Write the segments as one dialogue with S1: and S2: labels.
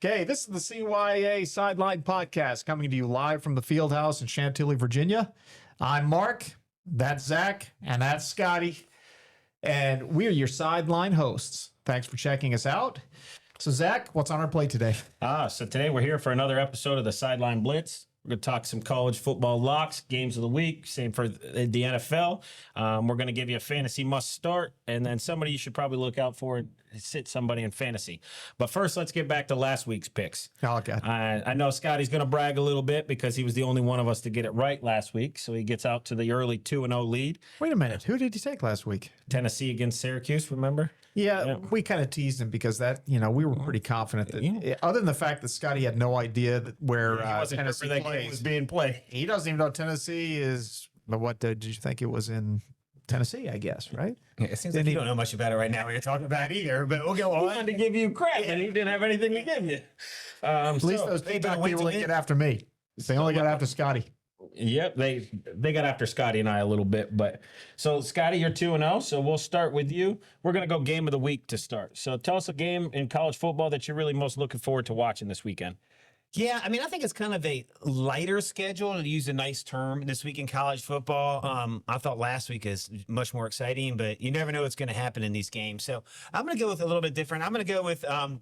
S1: Okay, this is the CYA Sideline Podcast coming to you live from the Field House in Chantilly, Virginia. I'm Mark, that's Zack, and that's Scotty, and we're your sideline hosts. Thanks for checking us out. So, Zack, what's on our plate today?
S2: So today we're here for another episode of the Sideline Blitz. We're going to talk some college football locks, games of the week, same for the NFL. We're going to give you a fantasy must start, and then somebody you should probably look out for and sit somebody in fantasy. But first, let's get back to last week's picks.
S1: Oh, God.
S2: I know Scotty's going to brag a little bit because he was the only one of us to get it right last week, so he gets out to the early 2-0 lead.
S1: Wait a minute. Who did you take last week?
S2: Tennessee against Syracuse, remember?
S1: Yeah, we kind of teased him because we were pretty confident that, other than the fact that Scotty had no idea that where Tennessee
S2: that game was being played.
S1: He doesn't even know Tennessee is. But what did you think it was in Tennessee? I guess, right?
S3: Yeah, it seems like you don't know much about it right now. What you're talking about either, but we'll go on.
S2: He wanted to give you crap, and he didn't have anything to give you.
S1: At least those feedback people didn't get after me. They only got after Scotty.
S2: Yep, they got after Scotty and I a little bit, but so Scotty, you're 2-0, so we'll start with you. We're gonna go game of the week to start. So tell us a game in college football that you're really most looking forward to watching this weekend.
S3: Yeah, I mean, I think it's kind of a lighter schedule, to use a nice term, this week in college football. I thought last week is much more exciting, but you never know what's going to happen in these games. So I'm going to go with a little bit different. I'm going to go with UNC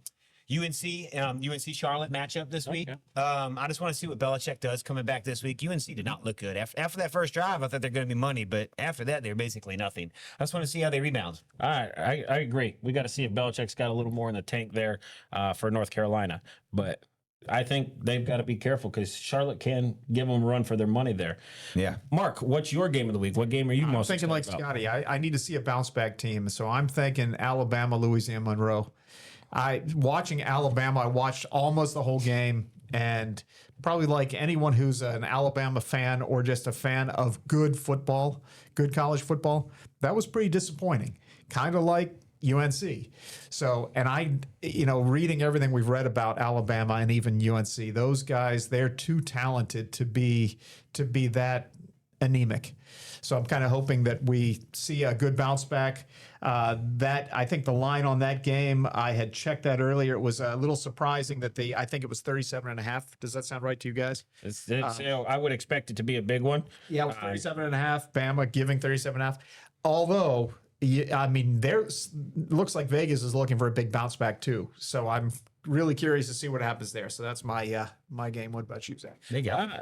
S3: Charlotte matchup this week. I just want to see what Belichick does coming back this week. UNC did not look good. After that first drive, I thought they're going to be money, but after that, they're basically nothing. I just want to see how they rebound.
S2: All right, I agree. We got to see if Belichick's got a little more in the tank there for North Carolina, but I think they've got to be careful because Charlotte can give them a run for their money there.
S3: Yeah.
S2: Mark, what's your game of the week? What game are you most
S1: thinking like
S2: about?
S1: Scotty? I need to see a bounce back team, so I'm thinking Alabama, Louisiana Monroe. Watching Alabama, I watched almost the whole game, and probably like anyone who's an Alabama fan or just a fan of good football, good college football, that was pretty disappointing. Kind of like UNC. So, and reading everything we've read about Alabama and even UNC, those guys, they're too talented to be that anemic. So I'm kind of hoping that we see a good bounce back. That I think the line on that game, I had checked that earlier. It was a little surprising that I think it was 37.5. Does that sound right to you guys?
S2: I would expect it to be a big one.
S1: Yeah, it was 37.5. Bama giving 37.5. Although, I mean, looks like Vegas is looking for a big bounce back too. So I'm really curious to see what happens there. So that's my game. What about you, Zack?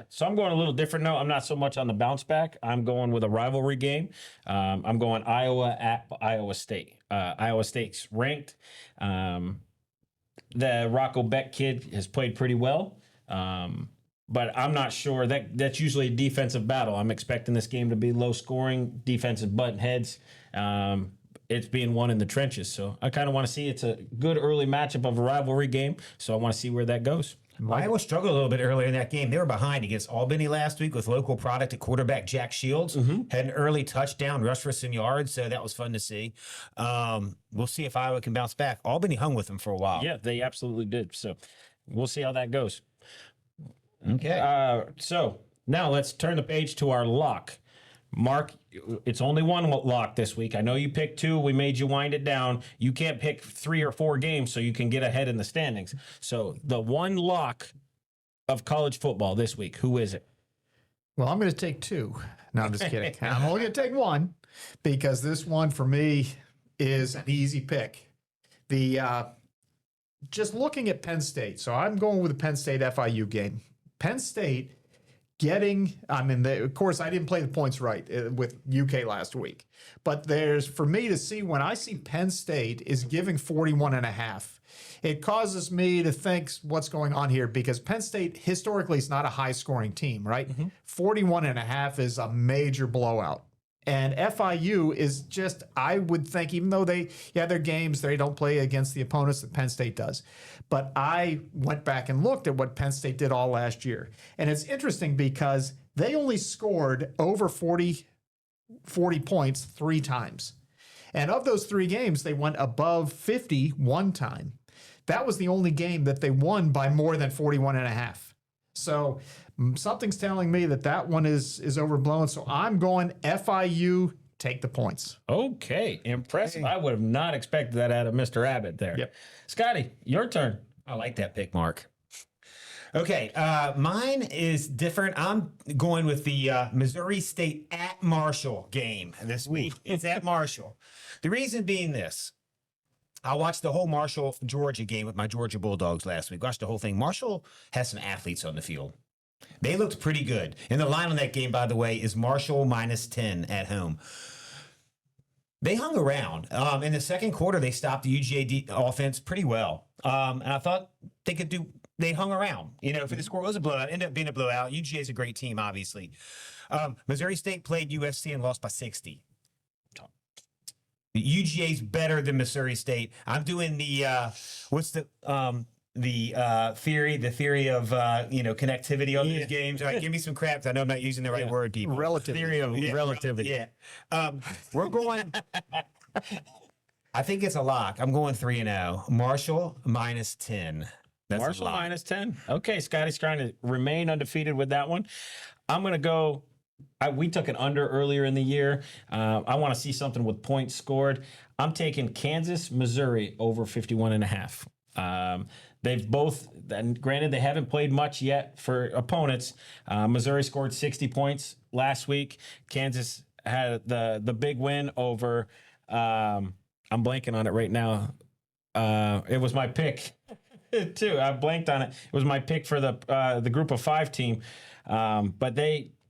S2: So I'm going a little different now. I'm not so much on the bounce back. I'm going with a rivalry game. I'm going Iowa at Iowa State. Iowa State's ranked. The Rocco Beck kid has played pretty well. But I'm not sure. That's usually a defensive battle. I'm expecting this game to be low scoring, defensive button heads. It's being won in the trenches. So I kind of want to see it's a good early matchup of a rivalry game. So I want to see where that goes.
S3: Iowa struggled a little bit earlier in that game. They were behind against Albany last week with local product at quarterback Jack Shields. Had an early touchdown, rushed for some yards, so that was fun to see. We'll see if Iowa can bounce back. Albany hung with them for a while.
S2: Yeah, they absolutely did. So we'll see how that goes.
S3: Okay.
S2: So now let's turn the page to our lock. Mark, it's only one lock this week. I know you picked two. We made you wind it down. You can't pick 3 or 4 games so you can get ahead in the standings. So the one lock of college football this week, who is it?
S1: Well, I'm going to take 2. No, I'm just kidding. I'm only going to take 1 because this one for me is an easy pick. Just looking at Penn State. So I'm going with the Penn State FIU game. Penn State of course, I didn't play the points right with UK last week. But for me to see, when I see Penn State is giving 41.5, it causes me to think what's going on here, because Penn State historically is not a high-scoring team, right? 41.5 is a major blowout. And FIU is just, I would think, even though their games, they don't play against the opponents that Penn State does. But I went back and looked at what Penn State did all last year. And it's interesting because they only scored over 40 points 3 times. And of those 3 games, they went above 50 one time. That was the only game that they won by more than 41.5. So something's telling me that one is overblown. So I'm going FIU, take the points.
S2: Okay, impressive. Hey. I would have not expected that out of Mr. Abbott there.
S1: Yep.
S2: Scotty, your turn.
S3: I like that pick, Mark. Okay, mine is different. I'm going with the Missouri State at Marshall game this week. It's at Marshall. The reason being this. I watched the whole Marshall Georgia game with my Georgia Bulldogs last week. Watched the whole thing. Marshall has some athletes on the field. They looked pretty good. And the line on that game, by the way, is Marshall -10 at home. They hung around. In the second quarter, they stopped the UGA offense pretty well. And I thought they could do. They hung around. You know, if the score was a blowout, it ended up being a blowout. UGA is a great team, obviously. Missouri State played USC and lost by 60. UGA's better than Missouri State. I'm doing the what's the theory of connectivity on these games. All right, give me some crap. I know I'm not using the right word, people.
S1: Relativity.
S2: Theory of relativity.
S3: Yeah. We're going. I think it's a lock. I'm going 3-0. Marshall -10. That's
S2: Marshall -10. Okay, Scotty's trying to remain undefeated with that one. I'm going to go. We took an under earlier in the year. I want to see something with points scored. I'm taking Kansas, Missouri over 51.5. They've both, and granted, they haven't played much yet for opponents. Missouri scored 60 points last week. Kansas had the big win over, I'm blanking on it right now. It was my pick. Too. I blanked on it. It was my pick for the group of 5 team. But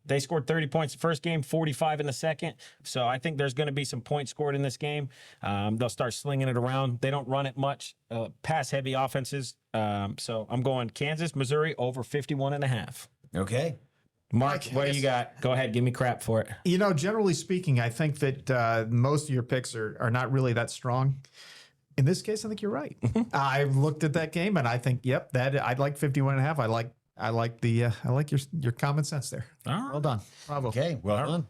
S2: they scored 30 points the first game, 45 in the second. So I think there's going to be some points scored in this game. They'll start slinging it around. They don't run it much, pass-heavy offenses. So I'm going Kansas, Missouri over 51.5.
S3: Okay.
S2: Mark, what do you got? Go ahead. Give me crap for it.
S1: You know, generally speaking, I think that most of your picks are not really that strong. In this case, I think you're right. I looked at that game and I think, yep, that I'd like 51.5. I like your common sense there.
S2: All right.
S1: Well done. Bravo.
S3: Okay. Well done.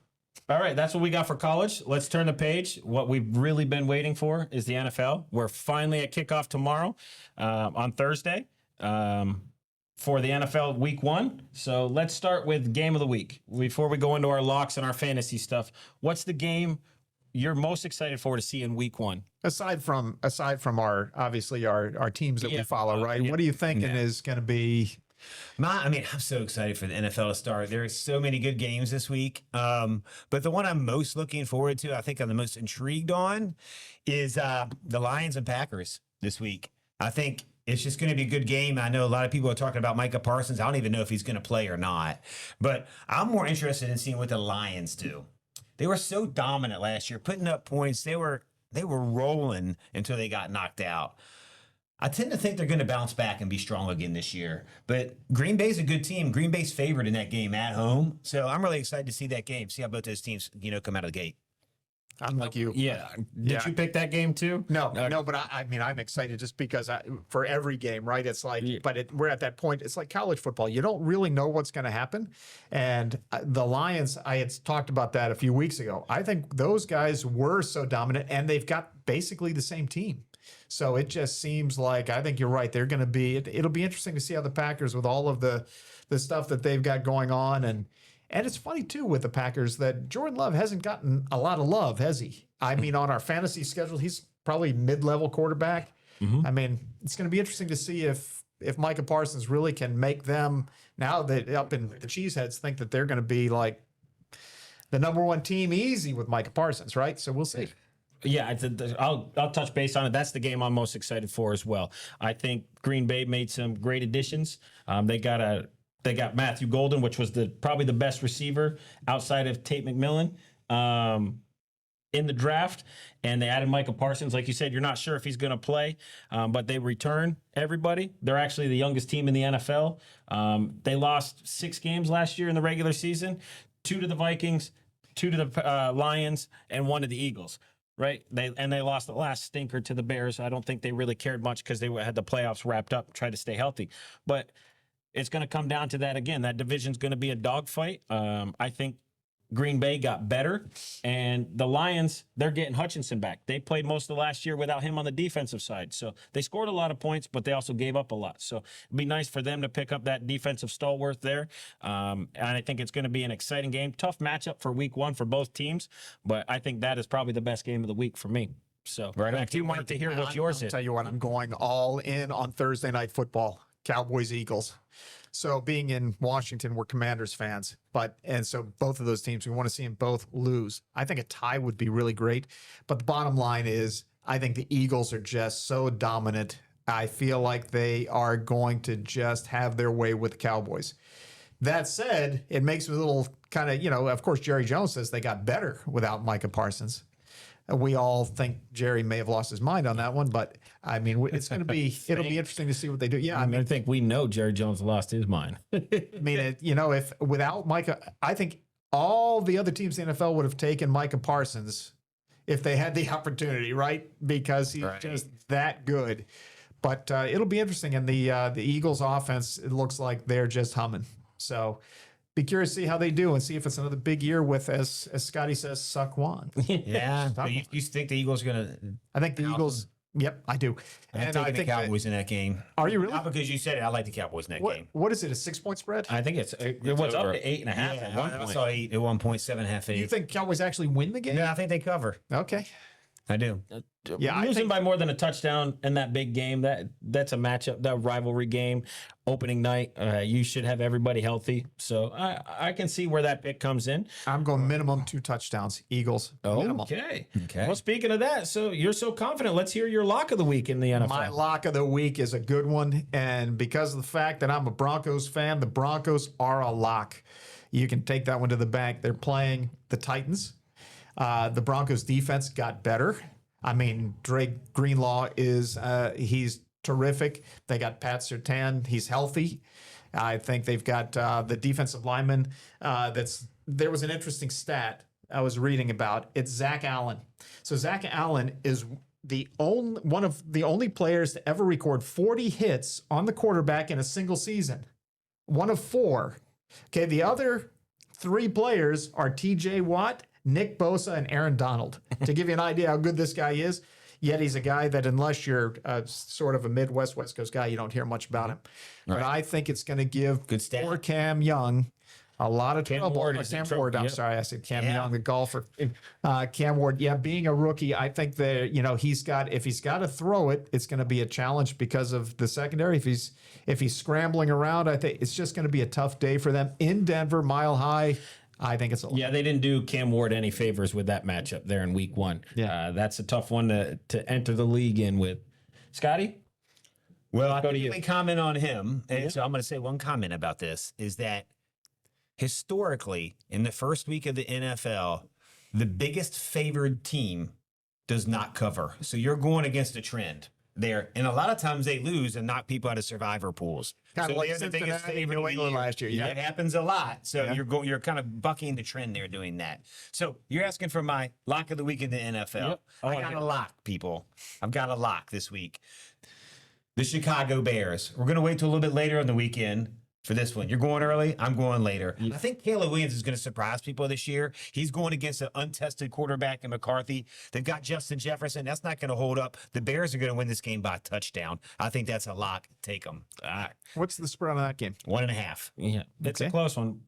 S2: All right, that's what we got for college. Let's turn the page. What we've really been waiting for is the NFL. We're finally at kickoff tomorrow on Thursday for the NFL Week 1. So let's start with game of the week. Before we go into our locks and our fantasy stuff, what's the game you're most excited for to see in Week 1?
S1: Aside from our obviously our teams that we follow, right? What are you thinking is going to be?
S3: I'm so excited for the NFL to start. There are so many good games this week. But the one I'm most looking forward to, I think I'm the most intrigued on, is the Lions and Packers this week. I think it's just going to be a good game. I know a lot of people are talking about Micah Parsons. I don't even know if he's going to play or not. But I'm more interested in seeing what the Lions do. They were so dominant last year, putting up points. They were rolling until they got knocked out. I tend to think they're going to bounce back and be strong again this year. But Green Bay's a good team. Green Bay's favored in that game at home. So I'm really excited to see that game, see how both those teams, come out of the gate.
S1: I'm like you.
S2: Yeah. Did you pick that game too?
S1: No, but I'm excited just because for every game, right? It's like, we're at that point. It's like college football. You don't really know what's going to happen. And the Lions, I had talked about that a few weeks ago. I think those guys were so dominant, and they've got basically the same team. So it just seems like, I think you're right. They're going to be. It'll be interesting to see how the Packers, with all of the stuff that they've got going on, and it's funny, too, with the Packers that Jordan Love hasn't gotten a lot of love, has he? I mean, on our fantasy schedule, he's probably mid-level quarterback. I mean, it's going to be interesting to see if Micah Parsons really can make them, now that up in the Cheeseheads, think that they're going to be like the number one team easy with Micah Parsons, right? So we'll see.
S2: Yeah, I'll touch base on it. That's the game I'm most excited for as well. I think Green Bay made some great additions. They got Matthew Golden, which was probably the best receiver outside of Tate McMillan in the draft. And they added Micah Parsons. Like you said, you're not sure if he's going to play, but they return everybody. They're actually the youngest team in the NFL. They lost 6 games last year in the regular season, 2 to the Vikings, 2 to the Lions, and 1 to the Eagles. Right. They lost the last stinker to the Bears. I don't think they really cared much because they had the playoffs wrapped up, tried to stay healthy. But it's going to come down to that again. That division's going to be a dogfight. I think Green Bay got better, and the Lions, they're getting Hutchinson back. They played most of the last year without him on the defensive side. So they scored a lot of points, but they also gave up a lot. So it'd be nice for them to pick up that defensive stalwart there. And I think it's going to be an exciting game. Tough matchup for Week 1 for both teams, but I think that is probably the best game of the week for me. So
S3: Right on.
S2: back to you, Mark, to hear what yours
S1: I'll
S2: is.
S1: tell you what, I'm going all in on Thursday night football, Cowboys Eagles. So being in Washington, we're Commanders fans, and so both of those teams, we want to see them both lose. I think a tie would be really great, but the bottom line is, I think the Eagles are just so dominant. I feel like they are going to just have their way with the Cowboys. That said, it makes me a little kind of, of course, Jerry Jones says they got better without Micah Parsons. We all think Jerry may have lost his mind on that one, but I mean, it's going to be, it'll be interesting to see what they do. Yeah,
S2: I think we know Jerry Jones lost his mind.
S1: if without Micah, I think all the other teams in the NFL would have taken Micah Parsons if they had the opportunity, right? Because he's just that good. But it'll be interesting. And the Eagles offense, it looks like they're just humming. So be curious to see how they do and see if it's another big year with, as Scotty says, Saquon.
S3: Yeah. So you think the Eagles are going to?
S1: I think the Eagles. Yep, I do.
S3: I'm taking the Cowboys in that game.
S1: Are you really?
S3: Not because you said it. I like the Cowboys in that game.
S1: What is it? A 6-point spread?
S2: I think it was up to 8.5 at one
S3: I
S2: point.
S3: saw 8 at 1.7, 8.
S1: You think Cowboys actually win the game?
S3: Yeah, I think they cover.
S1: Okay.
S3: I do.
S1: Yeah, I
S2: Losing
S1: think-
S2: by more than a touchdown in that big game, that's a matchup, that rivalry game, opening night. You should have everybody healthy. So I can see where that pick comes in.
S1: I'm going minimum 2 touchdowns. Eagles. Minimum.
S2: Okay.
S3: Okay.
S2: Well, speaking of that, so you're so confident. Let's hear your lock of the week in the NFL.
S1: My lock of the week is a good one. And because of the fact that I'm a Broncos fan, the Broncos are a lock. You can take that one to the bank. They're playing the Titans. The Broncos defense got better. I mean, Drake Greenlaw he's terrific. They got Pat Surtain. He's healthy. I think they've got the defensive lineman. There was an interesting stat I was reading about. It's Zack Allen. So Zack Allen is one of the only players to ever record 40 hits on the quarterback in a single season. One of 4. Okay, the other 3 players are T.J. Watt, Nick Bosa, and Aaron Donald. To give you an idea how good this guy is, yet he's a guy that unless you're sort of a Midwest, West Coast guy, you don't hear much about him. Right. But I think it's going to give
S3: Good stat.
S1: poor Cam Young a lot of trouble.
S2: Ward is in
S1: Cam
S2: trouble,
S1: Ward, I'm
S2: yep.
S1: sorry, I said Cam Young, the golfer. Cam Ward, being a rookie, I think that if he's got to throw it, it's going to be a challenge because of the secondary. If he's scrambling around, I think it's just going to be a tough day for them in Denver, Mile High. I think it's a
S2: Yeah, they didn't do Cam Ward any favors with that matchup there in week 1.
S1: Yeah.
S2: That's a tough one to enter the league in with. Scotty?
S3: Well, I
S2: Go
S3: can
S2: to you.
S3: only comment on him. And so I'm going to say one comment about this is that historically, in the first week of the NFL, the biggest favored team does not cover. So you're going against a trend there. And a lot of times they lose and knock people out of survivor pools.
S1: Kind of
S3: So
S1: like
S3: they're the biggest
S1: Cincinnati,
S3: favorite
S1: New
S3: of the
S1: England
S3: year.
S1: last year. Yeah.
S3: It happens a lot. So
S1: Yeah.
S3: you're kind of bucking the trend there doing that. So you're asking for my lock of the week in the NFL.
S2: Yep.
S3: I got a lock, people. I've got a lock this week. The Chicago Bears. We're going to wait till a little bit later on the weekend for this one. You're going early. I'm going later. I think Caleb Williams is going to surprise people this year. He's going against an untested quarterback in McCarthy. They've got Justin Jefferson. That's not going to hold up. The Bears are going to win this game by a touchdown. I think that's a lock. Take them.
S1: What's the spread on that game?
S3: 1.5.
S2: Yeah, it's a
S1: Okay.
S2: close one.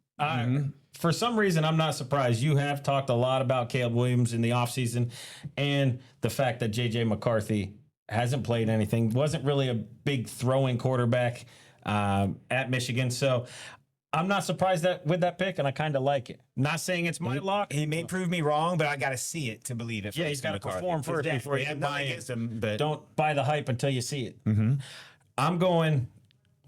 S2: For some reason, I'm not surprised. You have talked a lot about Caleb Williams in the offseason and the fact that J.J. McCarthy hasn't played anything, wasn't really a big throwing quarterback at Michigan. So I'm not surprised with that pick, and I kind of like it. Not saying it's my lock.
S3: He may prove me wrong, but I got to see it to believe it.
S2: Yeah, he's got to perform first before you
S3: can
S2: buy it.
S3: against him. But
S2: Don't buy the hype until you see it. I'm going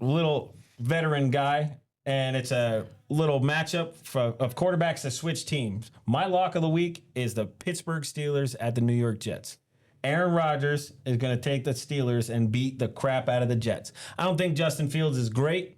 S2: little veteran guy, and it's a little matchup of quarterbacks that switch teams. My lock of the week is the Pittsburgh Steelers at the New York Jets. Aaron Rodgers is going to take the Steelers and beat the crap out of the Jets. I don't think Justin Fields is great.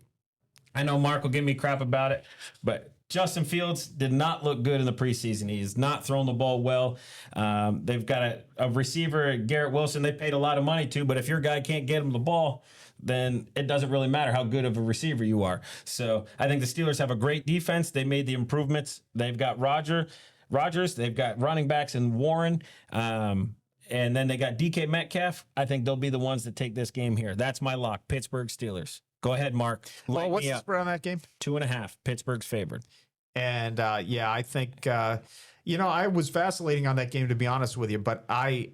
S2: I know Mark will give me crap about it, but Justin Fields did not look good in the preseason. He has not thrown the ball well. They've got a receiver, Garrett Wilson, they paid a lot of money to, but if your guy can't get him the ball, then it doesn't really matter how good of a receiver you are. So I think the Steelers have a great defense. They made the improvements. They've got Rodgers. They've got running backs in Warren. And then they got DK Metcalf. I think they'll be the ones that take this game here. That's my lock. Pittsburgh Steelers. Go ahead, Mark.
S1: Well,
S2: Light
S1: what's
S2: me
S1: the
S2: up.
S1: spread on that game?
S2: 2.5. Pittsburgh's favored.
S1: And I think I was vacillating on that game, to be honest with you, but I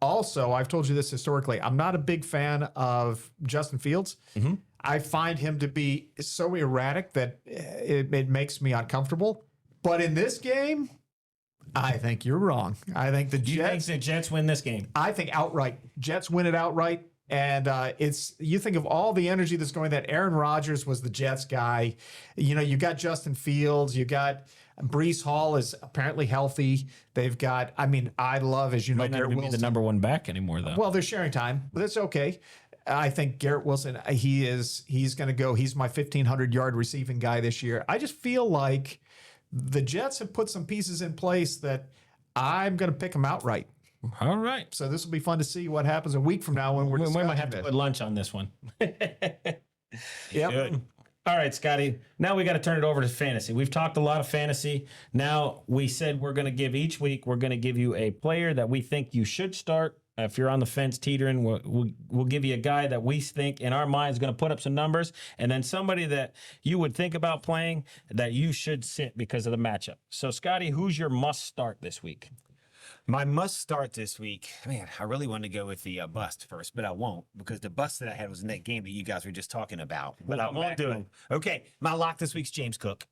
S1: also, I've told you this historically, I'm not a big fan of Justin Fields. I find him to be so erratic that it makes me uncomfortable. But in this game, I think you're wrong. I think the
S2: Do you think the Jets win this game?
S1: I think outright. Jets win it outright. And you think of all the energy that's going, that Aaron Rodgers was the Jets guy. You got Justin Fields. You got Breece Hall is apparently healthy. They've got, I love, as you know,
S2: Might not
S1: Garrett
S2: even be
S1: Wilson.
S2: the number one back anymore, though.
S1: Well, they're sharing time, but that's okay. I think Garrett Wilson, he's going to go. He's my 1,500-yard receiving guy this year. I just feel like the Jets have put some pieces in place that I'm going to pick them outright.
S2: All right.
S1: So this will be fun to see what happens a week from now when
S2: We
S1: discussing
S2: might have to
S1: this.
S2: put lunch on this one.
S1: Yep.
S3: Good.
S2: All right, Scotty. Now we got to turn it over to fantasy. We've talked a lot of fantasy. Now we said we're going to give each week, we're going to give you a player that we think you should start. If you're on the fence teetering, we'll give you a guy that we think in our mind is going to put up some numbers, and then somebody that you would think about playing that you should sit because of the matchup. So, Scotty, who's your must start this week?
S3: My must start this week. Man, I really wanted to go with the bust first, but I won't because the bust that I had was in that game that you guys were just talking about. But I won't do it. Okay, my lock this week's James Cook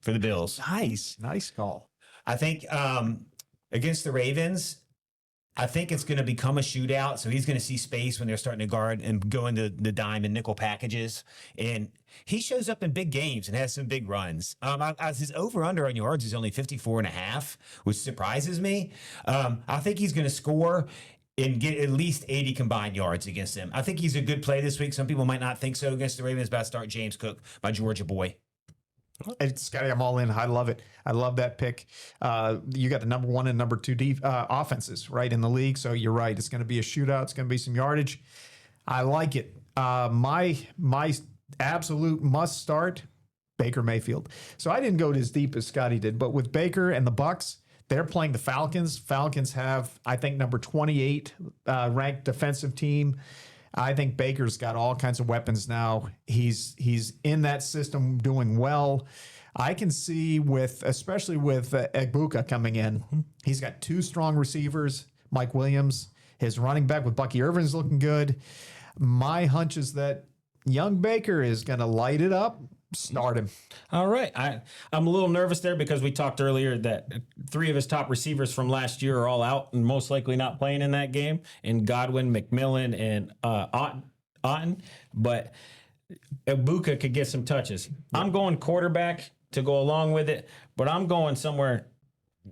S3: for the Bills.
S1: Nice call.
S3: I think against the Ravens, I think it's going to become a shootout. So he's going to see space when they're starting to guard and go into the dime and nickel packages. And he shows up in big games and has some big runs. As his over-under on yards is only 54.5, which surprises me. I think he's going to score and get at least 80 combined yards against them. I think he's a good play this week. Some people might not think so against the Ravens, but I start James Cook, my Georgia boy.
S1: It's Scotty, I'm all in. I love it. I love that pick. You got the number 1 and number 2 offenses right in the league. So you're right. It's going to be a shootout. It's going to be some yardage. I like it. My absolute must start, Baker Mayfield. So I didn't go as deep as Scotty did, but with Baker and the Bucks, they're playing the Falcons. Falcons have, I think, number 28 ranked defensive team. I think Baker's got all kinds of weapons now. He's in that system doing well. I can see especially with Egbuka coming in, he's got 2 strong receivers. Mike Williams, his running back with Bucky Irvin's looking good. My hunch is that young Baker is going to light it up. Start him.
S2: All right. I'm a little nervous there because we talked earlier that 3 of his top receivers from last year are all out and most likely not playing in that game, in Godwin, McMillan, and Otten. But Egbuka could get some touches. I'm going quarterback to go along with it, but I'm going somewhere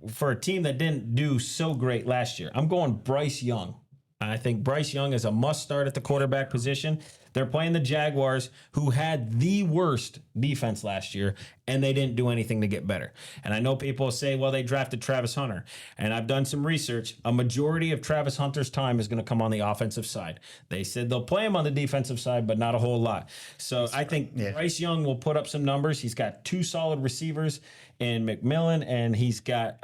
S2: for a team that didn't do so great last year. I'm going Bryce Young. I think Bryce Young is a must start at the quarterback position. They're playing the Jaguars, who had the worst defense last year, and they didn't do anything to get better. And I know people say, well, they drafted Travis Hunter. And I've done some research. A majority of Travis Hunter's time is going to come on the offensive side. They said they'll play him on the defensive side, but not a whole lot. So I think Bryce Young will put up some numbers. He's got 2 solid receivers in McMillan, and he's got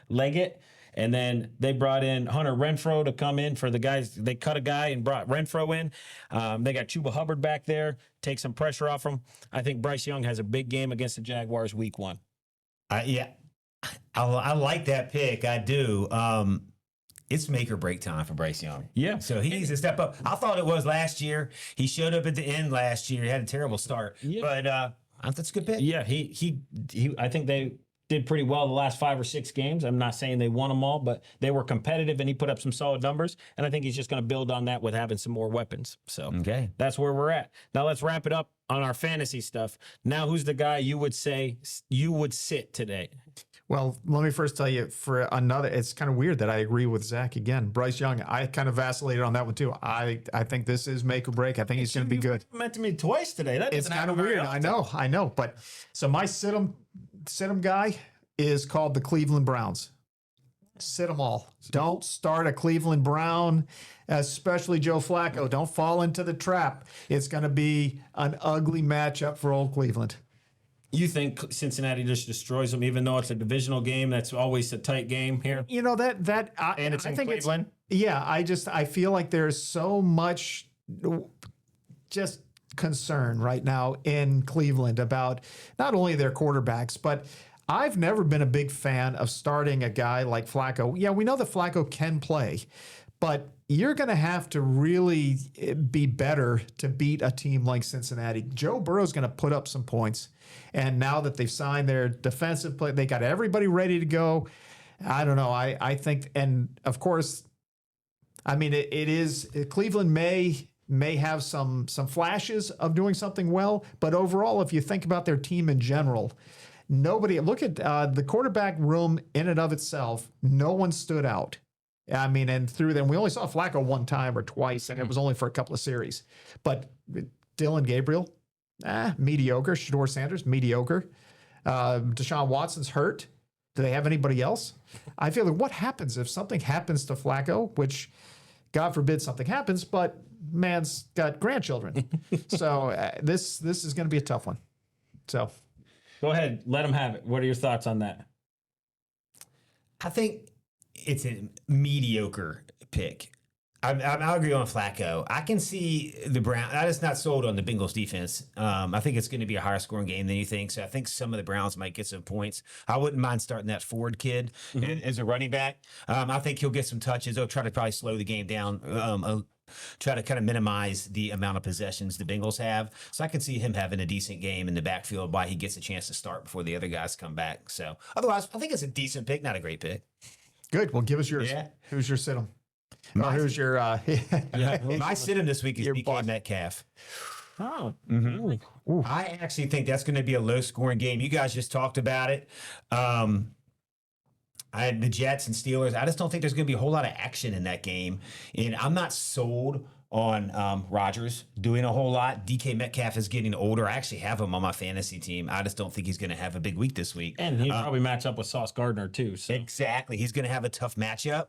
S2: Leggett. And then they brought in Hunter Renfrow to come in for the guys. They cut a guy and brought Renfrow in. They got Chuba Hubbard back there, take some pressure off him. I think Bryce Young has a big game against the Jaguars week 1.
S3: I like that pick. I do. It's make or break time for Bryce Young.
S2: Yeah.
S3: So he needs to step up. I thought it was last year. He showed up at the end last year. He had a terrible start.
S2: Yeah.
S3: But that's a good pick.
S2: Yeah, he I think they did pretty well the last 5 or 6 games. I'm not saying they won them all, but they were competitive and he put up some solid numbers. And I think he's just going to build on that with having some more weapons. So
S3: Okay.
S2: that's where we're at. Now let's wrap it up on our fantasy stuff. Now, who's the guy you would say you would sit today?
S1: Well, let me first tell you, for another, it's kind of weird that I agree with Zach again. Bryce Young, I kind of vacillated on that one too. I think this is make or break. I think he's going to be good.
S2: You meant to me twice today. That
S1: It's
S2: doesn't
S1: kind of
S2: happen very
S1: weird.
S2: often.
S1: I know. But so my sit 'em guy is called the Cleveland Browns. Sit them all. Don't start a Cleveland Brown, especially Joe Flacco. Don't fall into the trap. It's going to be an ugly matchup for old Cleveland.
S2: You think Cincinnati just destroys them, even though it's a divisional game? That's always a tight game here.
S1: You know and
S2: it's in
S1: think
S2: Cleveland?
S1: I feel like there's so much just concern right now in Cleveland about not only their quarterbacks, but I've never been a big fan of starting a guy like Flacco. Yeah, we know that Flacco can play, but you're going to have to really be better to beat a team like Cincinnati. Joe Burrow's going to put up some points. And now that they've signed their defensive play, they got everybody ready to go. I don't know. I think, and of course, I mean, it is Cleveland may have some flashes of doing something well, but overall, if you think about their team in general, look at the quarterback room in and of itself. No one stood out. I mean, and through them, we only saw Flacco one time or twice, and it was only for a couple of series. But Dylan Gabriel, mediocre. Shedeur Sanders, mediocre. Deshaun Watson's hurt. Do they have anybody else? I feel like what happens if something happens to Flacco, which God forbid something happens, but man's got grandchildren. So this is going to be a tough one. So
S2: go ahead, let him have it. What are your thoughts on that?
S3: I think it's a mediocre pick. I'll agree on Flacco. I can see the Browns. I'm just not sold on the Bengals defense. I think it's going to be a higher scoring game than you think. So I think some of the Browns might get some points. I wouldn't mind starting that Ford kid as a running back. I think he'll get some touches. They'll try to probably slow the game down. Try to kind of minimize the amount of possessions the Bengals have. So I can see him having a decent game in the backfield while he gets a chance to start before the other guys come back. So otherwise, I think it's a decent pick, not a great pick.
S1: Good. Well, give us yours.
S3: Yeah.
S1: Who's your sit-em? Or who's your
S3: My sit-em this week is
S1: Your
S3: DK
S1: boss.
S3: Metcalf.
S2: Oh,
S3: I actually think that's going to be a low-scoring game. You guys just talked about it. I had the Jets and Steelers. I just don't think there's going to be a whole lot of action in that game. And I'm not sold on Rodgers doing a whole lot. DK Metcalf is getting older. I actually have him on my fantasy team. I just don't think he's going to have a big week this week.
S2: and he'll probably match up with Sauce Gardner too. So
S3: Exactly. He's going to have a tough matchup.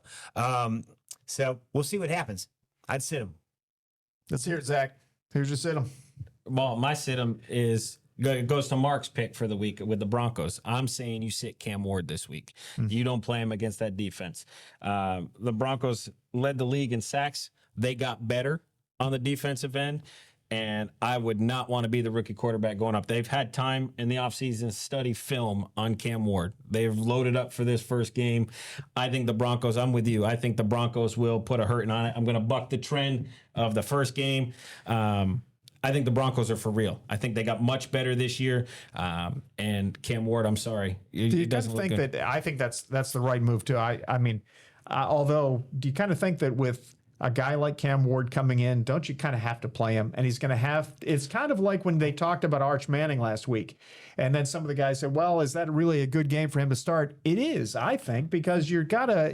S3: So we'll see what happens. I'd sit him.
S1: Let's hear it, Zach. Who's your sit-em?
S2: well, my sit-em goes to Mark's pick for the week with the Broncos. I'm saying you sit Cam Ward this week. You don't play him against that defense. The Broncos led the league in sacks. They got better on the defensive end, and I would not want to be the rookie quarterback going up. They've had time in the offseason to study film on Cam Ward. They've loaded up for this first game. I think the Broncos, I'm with you. I think the Broncos will put a hurting on it. I'm going to buck the trend of the first game. I think the Broncos are for real. I think they got much better this year. And Cam Ward, I'm sorry.
S1: Do you kind of think that? I think that's the right move too. I mean, although, do you kind of think that with a guy like Cam Ward coming in, don't you kind of have to play him? And he's going to have. It's kind of like when they talked about Arch Manning last week, and then some of the guys said, "Well, is that really a good game for him to start?" It is, I think, because you gotta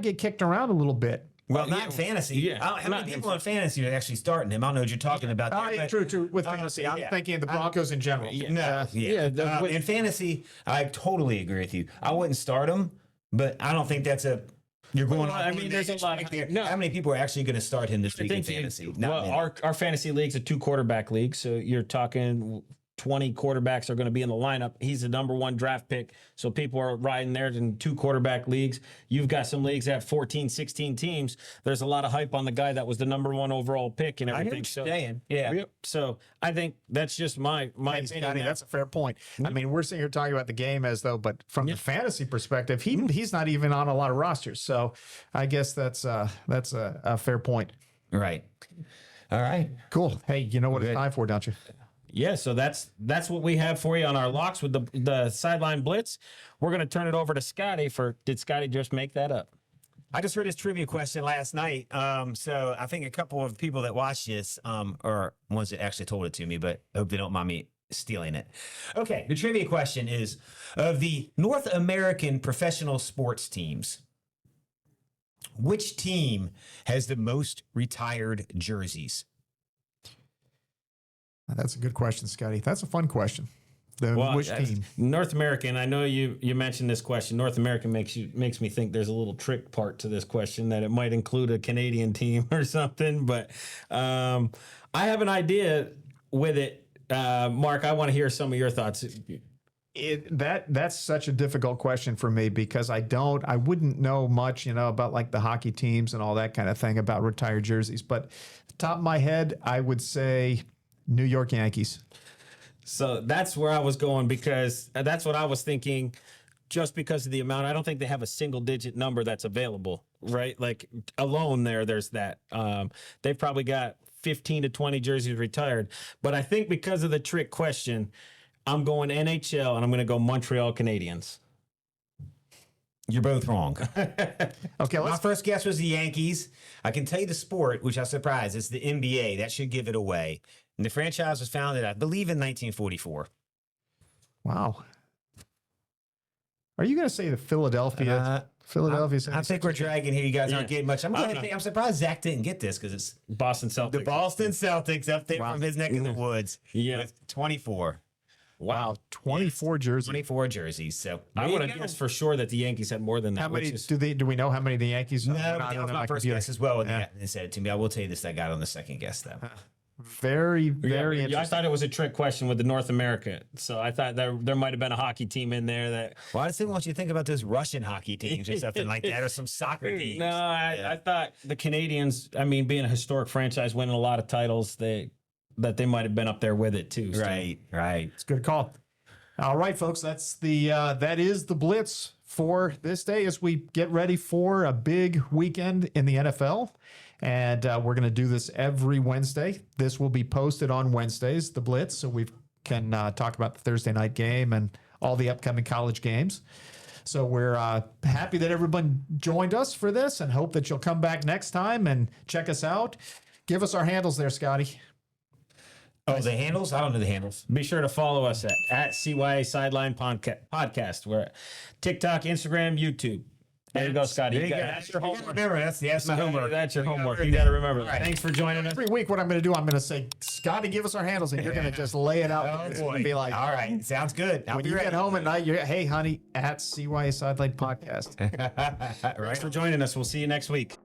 S1: get kicked around a little bit.
S3: Well, not in fantasy.
S2: Yeah.
S3: How many people in fantasy are actually starting him? I don't know what you're talking about.
S1: Oh,
S3: there,
S1: yeah,
S3: but-
S1: true. With fantasy, I'm thinking of the Broncos in general.
S3: In fantasy, I totally agree with you. I wouldn't start him, but I don't think that's a. You're going.
S2: Well, I mean, there's a lot of- no.
S3: How many people are actually going to start him this week in
S2: think
S3: fantasy? Not
S2: well,
S3: many.
S2: our fantasy league's a 2-quarterback league, so you're talking 20 quarterbacks are going to be in the lineup. He's the number 1 draft pick, so people are riding there in 2-quarterback leagues. You've got some leagues that have 14, 16 teams. There's a lot of hype on the guy that was the number 1 overall pick and
S3: I hear
S2: everything.
S3: what you're saying. Yeah.
S2: Yep. So I think that's just my
S1: Hey,
S2: opinion.
S1: Scotty, that's a fair point. I mean, we're sitting here talking about the game as though, but from the fantasy perspective, he's not even on a lot of rosters. So I guess that's a fair point.
S3: Right. All right.
S1: Cool. Hey, you know what it's time for, don't you?
S2: Yeah, so that's what we have for you on our locks with the Sideline Blitz. We're going to turn it over to Scotty did Scotty just make that up?
S3: I just heard his trivia question last night. So I think a couple of people that watched this are ones that actually told it to me, but I hope they don't mind me stealing it. Okay, the trivia question is, of the North American professional sports teams, which team has the most retired jerseys?
S1: That's a good question, Scotty. That's a fun question. Which team?
S2: North American. I know you mentioned this question. North American makes me think there's a little trick part to this question that it might include a Canadian team or something. But I have an idea with it. Mark, I want to hear some of your thoughts.
S1: That's such a difficult question for me because I wouldn't know much, about like the hockey teams and all that kind of thing about retired jerseys. But top of my head, I would say New York Yankees.
S2: So that's where I was going because that's what I was thinking. Just because of the amount, I don't think they have a single digit number that's available, right? Like alone there's that. They've probably got 15 to 20 jerseys retired. But I think because of the trick question, I'm going NHL and I'm going to go Montreal Canadiens.
S3: You're both wrong.
S1: Okay,
S3: My first guess was the Yankees. I can tell you the sport, which I was surprised. It's the NBA. That should give it away. And the franchise was founded, I believe, in 1944.
S1: Wow. Are you going to say the Philadelphia? Philadelphia.
S3: I think we're dragging here. You guys aren't getting much. I'm surprised Zach didn't get this because it's
S2: Boston Celtics.
S3: the Boston Celtics up there from his neck of the woods.
S2: Yeah.
S3: With 24.
S1: Wow, 24 jerseys.
S3: 24 jerseys. So
S2: I would have guessed for sure that the Yankees had more than that.
S1: How many
S2: which is,
S1: do we know how many the Yankees?
S3: no,
S1: have?
S3: but that was my first guess as well. They said it to me. I will tell you this. I got on the second guess though.
S1: Very, very
S2: I
S1: interesting.
S2: thought it was a trick question with the North America. So I thought there might have been a hockey team in there that.
S3: Well, I just didn't want you to think about those Russian hockey teams or something like that, or some soccer teams.
S2: No, I thought the Canadians. I mean, being a historic franchise, winning a lot of titles, that they might have been up there with it too. So.
S3: Right.
S1: It's a good call. All right, folks, that's that is the Blitz for this day as we get ready for a big weekend in the NFL. And we're going to do this every Wednesday. This will be posted on Wednesdays, the Blitz, so we can talk about the Thursday night game and all the upcoming college games. So we're happy that everyone joined us for this and hope that you'll come back next time and check us out. Give us our handles there, Scotty.
S3: Oh, the handles? I don't know the handles.
S2: Be sure to follow us at CYA Sideline Podcast. We're at TikTok, Instagram, YouTube. There you go, Scotty. That's your homework.
S3: Remember, that's my homework.
S2: That's your homework. You got to remember that. Thanks for joining us.
S1: Every week, what I'm going to do, I'm going to say, Scotty, give us our handles, and you're going to just lay it out.
S3: Oh, boy.
S1: And be like,
S3: all right. Sounds good.
S1: when you get home at night, you're, hey, honey, at CYA Sideline Podcast.
S3: Right.
S2: Thanks for joining us. We'll see you next week.